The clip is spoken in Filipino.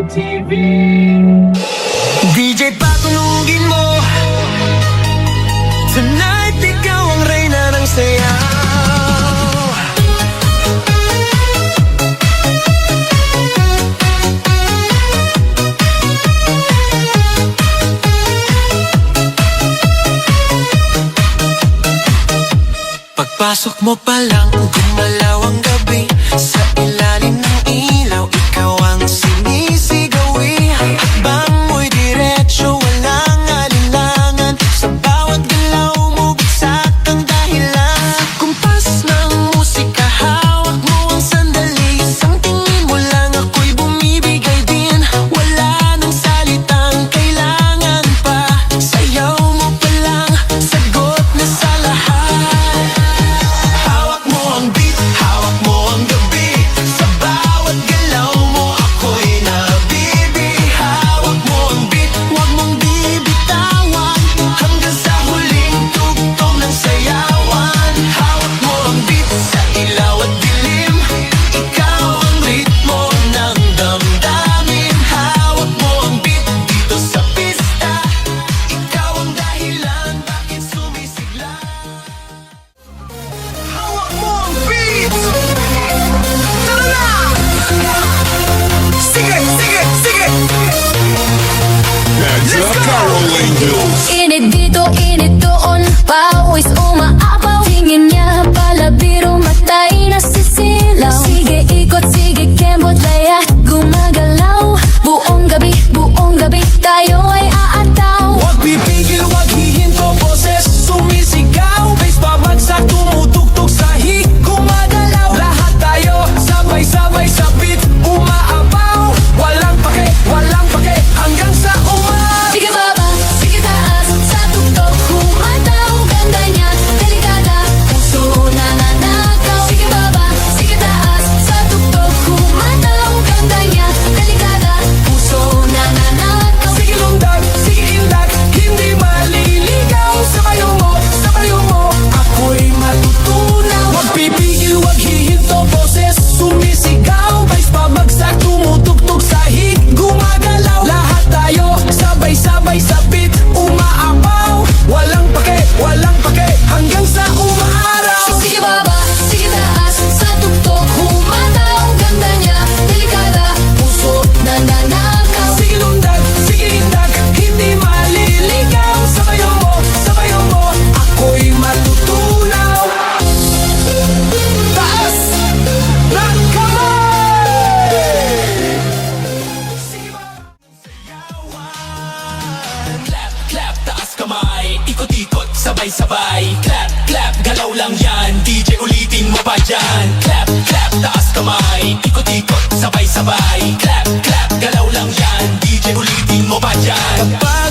TV. DJ patunugin mo, tonight ikaw ang reyna ng sayaw. Pagpasok mo pa lang, gumalaw ang gabi. Sa ilalim ng ilaw, ikaw ang sinisigawi. Hakbang mo'y diretso, walang alinlangan. Sa bawat galaw mo, bagsak ang dahilan. Kumpas ng musika, hawak mo ang sandali. Isang tingin mo lang, ako'y bumibigay din. Wala nang salitang kailangan pa. Sayaw mo pa lang, sagot na sa lahat. Hawak mo ang beat, hawak mo ang gabi. Sa bawat galaw mo, ako'y nabibi. Hawak mo ang beat, huwag mong bibitawan. Hanggang sa huling tugtog ng sayawan. Hawak mo ang beat, sa ilaw at dilim. Ikaw ang ritmo ng damdamin. Hawak mo ang beat, dito sa pista. Ikaw ang dahilan, bakit sumisigla. Hawak mo ang beat! Tara na! Sige, sige, sige! That's the Carol Angels. Init dito, init doon, pawis umaapaw. Tingin niya palabiro, matay nasisilaw. Sige ikot, sige kembot, laya gumagalaw. Buong gabi, tayo ay aataw. Huwag pipigil, huwag hihinto, boses sumisigaw. Bass pabagsak, tumutugtog sa hig, gumagalaw. Lahat tayo, sabay-sabay sa beat, umaapaw. Walang pake, hanggang sa umaw. Sige baba, sige taas, sa tuktok kumataw. Ganda niya, delikada, puso nananakaw. Sige baba, sige taas, sa tuktok kumataw. Ganda niya, delikada, puso nananakaw. Sige lundag, sige indag, hindi maliligaw. Sabayo mo, ako'y matutunaw. Huwag pipigil, huwag hihinto, boses sumisigaw. Bass pabagsak, tumutugtog sa hig, gumagalaw. Lahat tayo, sabay-sabay sa beat, umaapaw. Walang pake, hanggang sa umaaraw. Sige baba, sige taas, sa tuktok kumataw. Ganda niya, delikada, puso nananakaw. Sige lundag, sige indag, hindi maliligaw. Sabayo mo, ako'y matutunaw. Taas ng kamay! Sige ba? Clap, clap, taas kamay. Ikot-ikot, sabay-sabay. Clap, clap, galaw lang yan. DJ ulitin mo pa dyan. Clap, clap, taas kamay. Ikot-ikot, sabay-sabay. Clap, clap, galaw lang yan. DJ ulitin mo pa dyan. Kapag